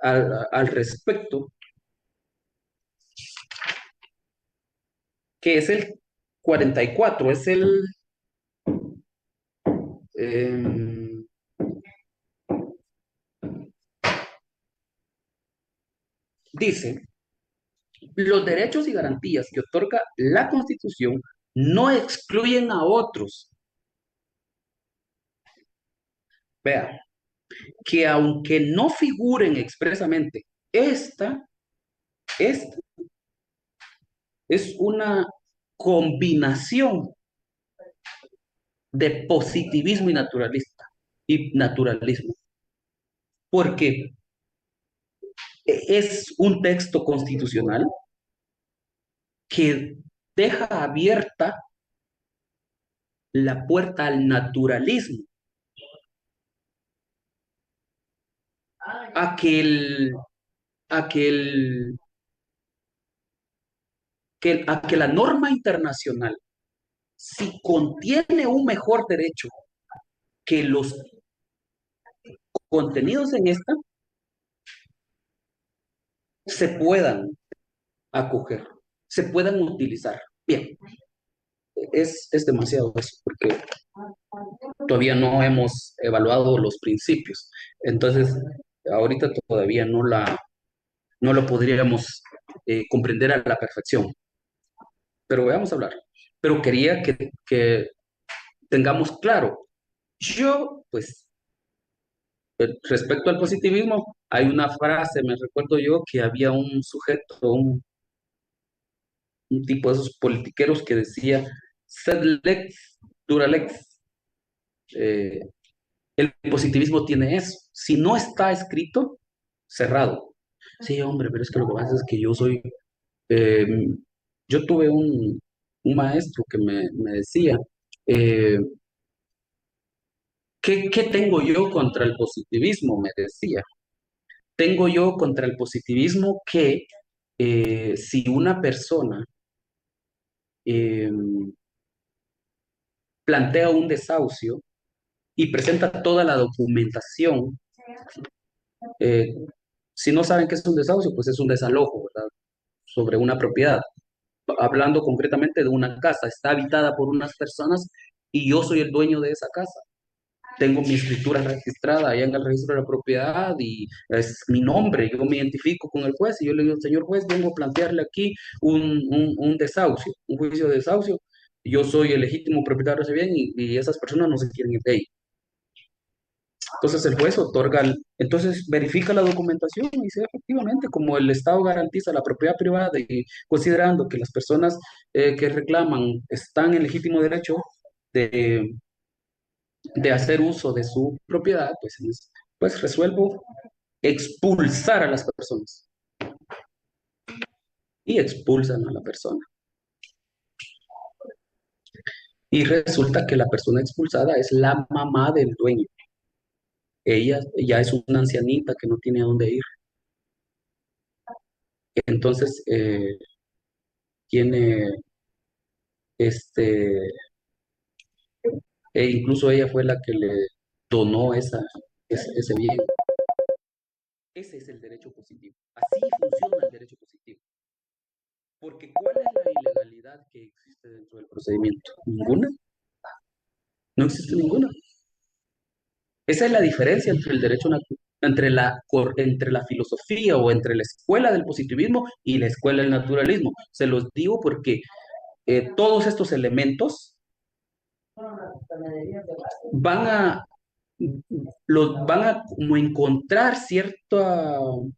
A: al respecto, que es el 44, es eh, Dice, los derechos y garantías que otorga la Constitución no excluyen a otros. Vea, que aunque no figuren expresamente, esta, esta es una combinación de positivismo y naturalismo, porque es un texto constitucional que deja abierta la puerta al naturalismo, a que el, a que el, a que la norma internacional, si contiene un mejor derecho que los contenidos en esta, se puedan acoger, se puedan utilizar. Bien, es demasiado eso, porque todavía no hemos evaluado los principios. Entonces, ahorita todavía no lo podríamos comprender a la perfección, pero vamos a hablar. Pero quería que tengamos claro, yo, pues, respecto al positivismo, hay una frase, me recuerdo yo, que había un sujeto, un tipo de esos politiqueros que decía, sed lex, dura lex. Eh, el positivismo tiene eso. Si no está escrito, cerrado. Sí, hombre, pero es que lo que pasa es que eh, yo tuve un maestro que me decía, eh, ¿qué tengo yo contra el positivismo? Me decía, tengo yo contra el positivismo que si una persona eh, plantea un desahucio y presenta toda la documentación, eh, si no saben qué es un desahucio, pues es un desalojo, ¿verdad? Sobre una propiedad. Hablando concretamente de una casa, está habitada por unas personas y yo soy el dueño de esa casa. Tengo mi escritura registrada allá en el registro de la propiedad y es mi nombre, yo me identifico con el juez y yo le digo, señor juez, vengo a plantearle aquí un desahucio, un juicio de desahucio. Yo soy el legítimo propietario de ese bien y esas personas no se quieren ir de ahí. Entonces el juez otorga, entonces verifica la documentación y dice efectivamente, como el Estado garantiza la propiedad privada y considerando que las personas que reclaman están en legítimo derecho de, de hacer uso de su propiedad, pues resuelvo expulsar a las personas y expulsan a la persona. Y resulta que la persona expulsada es la mamá del dueño. Ella ya es una ancianita que no tiene a dónde ir. Entonces, tiene este, e incluso ella fue la que le donó ese bien. Ese es el derecho positivo. Así funciona el derecho positivo. Porque ¿cuál es la ilegalidad que existe dentro del procedimiento? Ninguna. No existe ninguna. Esa es la diferencia entre el derecho entre la filosofía o entre la escuela del positivismo y la escuela del naturalismo. Se los digo porque todos estos elementos van a van a como encontrar cierto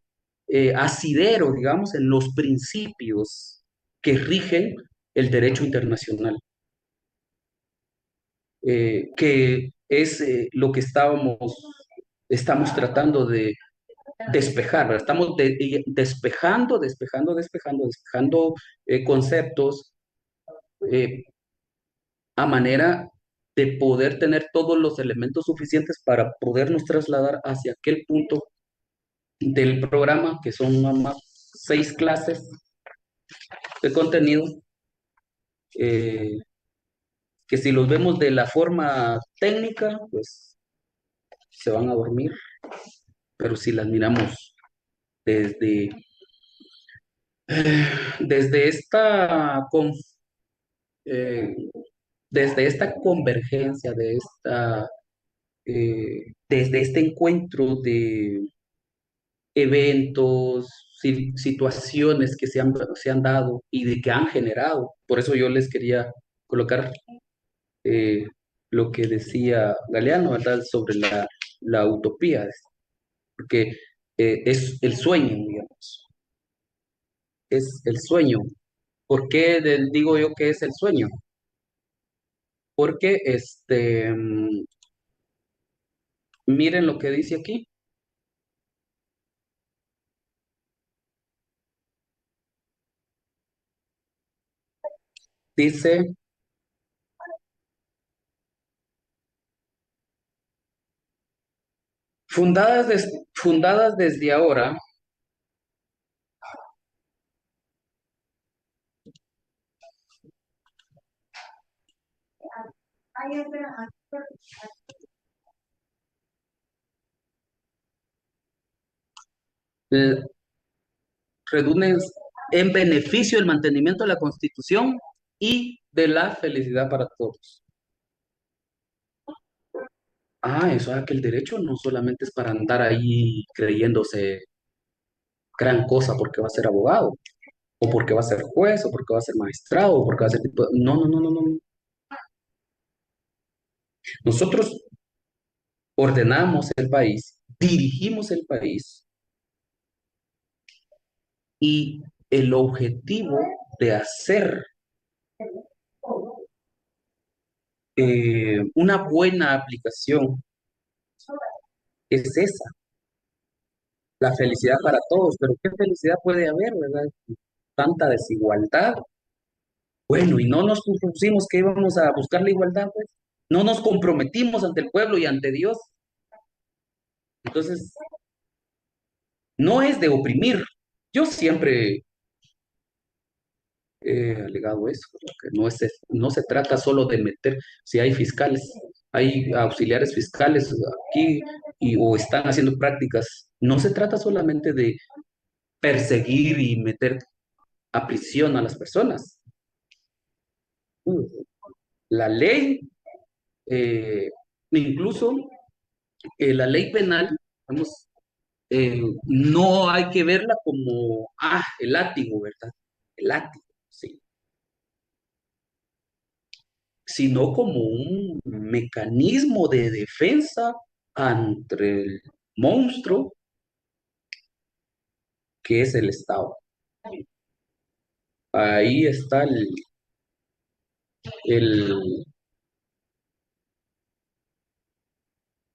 A: asidero, digamos, en los principios que rigen el derecho internacional, que es lo que estamos tratando de despejar, ¿verdad? Estamos despejando conceptos eh, a manera de poder tener todos los elementos suficientes para podernos trasladar hacia aquel punto del programa, que son nada más 6 clases de contenido, eh, que si los vemos de la forma técnica, pues se van a dormir, pero si las miramos desde, desde eh, desde esta convergencia, desde este encuentro eventos, situaciones que se han dado y de que han generado. Por eso yo les quería colocar eh, lo que decía Galeano, ¿verdad? Sobre la utopía, porque es el sueño, digamos, es el sueño. ¿Por qué digo yo que es el sueño? Porque miren lo que dice aquí. Dice, fundadas desde ahora, eh, redunden en beneficio del mantenimiento de la Constitución y de la felicidad para todos. Ah, eso es que el derecho no solamente es para andar ahí creyéndose gran cosa porque va a ser abogado, o porque va a ser juez, o porque va a ser magistrado, o porque va a ser tipo... No, no, no, no, no. Nosotros ordenamos el país, dirigimos el país y el objetivo de hacer una buena aplicación es esa, la felicidad para todos. Pero ¿qué felicidad puede haber, verdad? Tanta desigualdad. Bueno, y no nos pusimos que íbamos a buscar la igualdad, pues. No nos comprometimos ante el pueblo y ante Dios. Entonces, no es de oprimir. Yo siempre he alegado eso, que no se trata solo de meter, si hay fiscales, hay auxiliares fiscales aquí o están haciendo prácticas, no se trata solamente de perseguir y meter a prisión a las personas. La ley, eh, incluso la ley penal, vamos, no hay que verla como, el látigo, ¿verdad? El látigo, sí, sino como un mecanismo de defensa ante el monstruo que es el Estado. Ahí está el-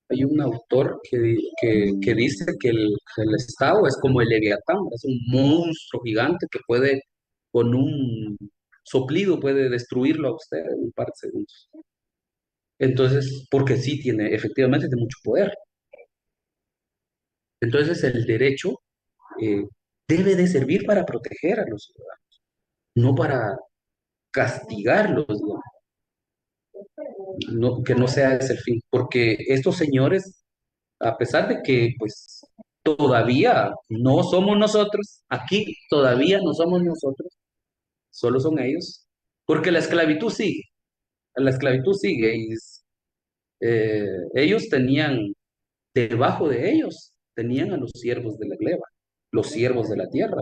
A: hay un autor que dice que el Estado es como el Leviatán, es un monstruo gigante que puede, con un soplido, puede destruirlo a usted en un par de segundos. Entonces, porque sí tiene, efectivamente, tiene mucho poder. Entonces, el derecho eh, debe de servir para proteger a los ciudadanos, no para castigarlos, ¿no? Que no sea ese el fin, porque estos señores, a pesar de que, pues, todavía no somos nosotros, aquí todavía no somos nosotros, solo son ellos, porque la esclavitud sigue, y ellos tenían, debajo de ellos, tenían a los siervos de la gleba, los siervos de la tierra.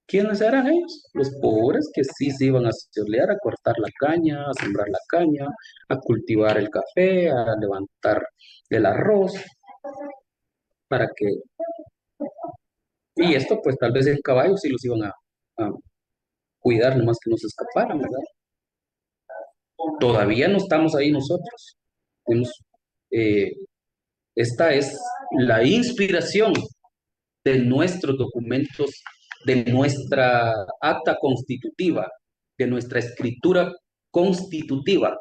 A: ¿Quiénes eran ellos? Los pobres que sí se iban a solear, a cortar la caña, a sembrar la caña, a cultivar el café, a levantar el arroz, para que... Y esto pues tal vez en caballos sí los iban a cuidar, nomás que no se escaparan, ¿verdad? Todavía no estamos ahí nosotros. Tenemos, eh, esta es la inspiración de nuestros documentos, de nuestra acta constitutiva, de nuestra escritura constitutiva,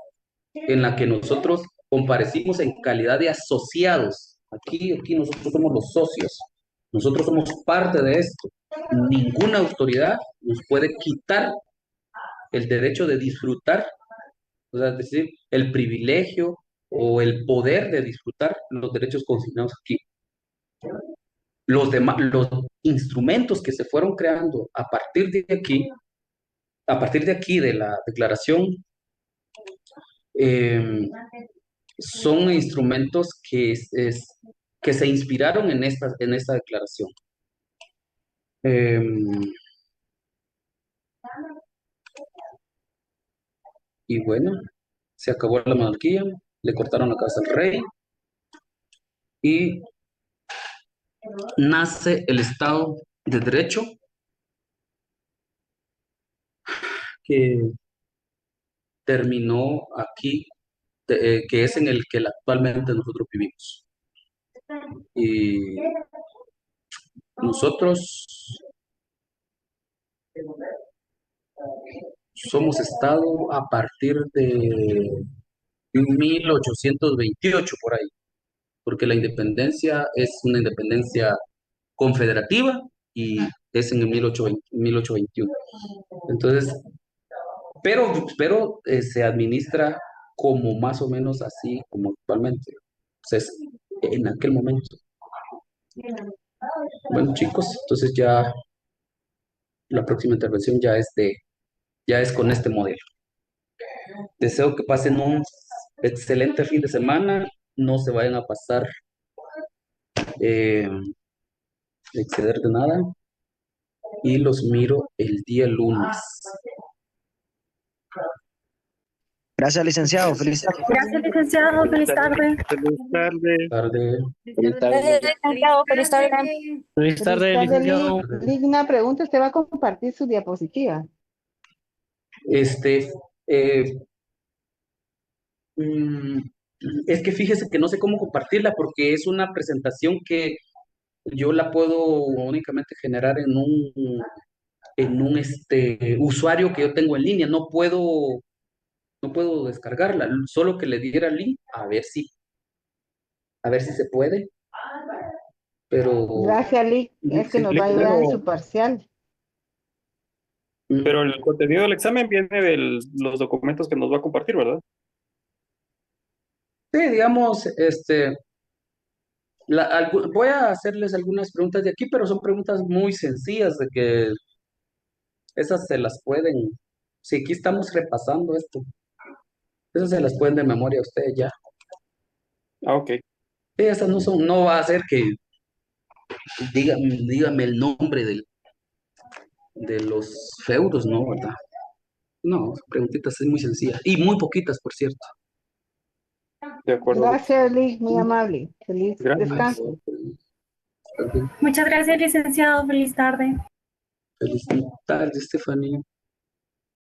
A: en la que nosotros comparecimos en calidad de asociados. Aquí nosotros somos los socios, nosotros somos parte de esto. Ninguna autoridad nos puede quitar el derecho de disfrutar, o sea, es decir, el privilegio o el poder de disfrutar los derechos consignados aquí. Los instrumentos que se fueron creando a partir de aquí de la declaración, eh, son instrumentos que se inspiraron en esta declaración. Em, y bueno, se acabó la monarquía, le cortaron la cabeza al rey y nace el Estado de Derecho, que terminó aquí, que es en el que actualmente nosotros vivimos. Y nosotros somos Estado a partir de 1828 por ahí, porque la independencia es una independencia confederativa y es en el 1821. Entonces, pero se administra como más o menos así como actualmente. Entonces, en aquel momento. Bueno, chicos, entonces ya la próxima intervención ya es con este modelo. Deseo que pasen un excelente fin de semana, no se vayan a pasar eh, exceder de nada y los miro el día lunes.
E: Gracias, licenciado. Feliz tarde.
F: Gracias, licenciado. Feliz tarde.
D: Feliz tarde.
A: Tarde.
E: Feliz tarde.
B: Licenciado, feliz tarde.
E: Feliz tarde,
C: Feliz tarde,
E: licenciado.
C: Liz, una pregunta, ¿usted va a compartir su diapositiva?
A: Este, eh, mm, es que fíjese que no sé cómo compartirla porque es una presentación que yo la puedo únicamente generar en un usuario que yo tengo en línea. No puedo descargarla, solo que le diera el link a ver si se puede, pero
C: Gracias, Liz, es que
A: sí,
C: nos va a ayudar en
D: Pero,
C: su parcial.
D: pero el contenido del examen viene de los documentos que nos va a compartir, ¿verdad?
A: sí, digamos, voy a hacerles algunas preguntas de aquí, pero son preguntas muy sencillas de que esas se las pueden, si aquí estamos repasando esto, esas se las pueden de memoria ustedes ya.
D: Ah, ok.
A: Sí, esas no va a ser que dígame el nombre de los feudos, ¿no? ¿Verdad? No, son preguntitas es muy sencillas y muy poquitas, por cierto.
D: De acuerdo.
C: Gracias, Liz, muy amable. Feliz
D: Gracias.
C: descanso.
F: Muchas gracias, licenciado. Feliz tarde.
A: Feliz tarde, Stephanie.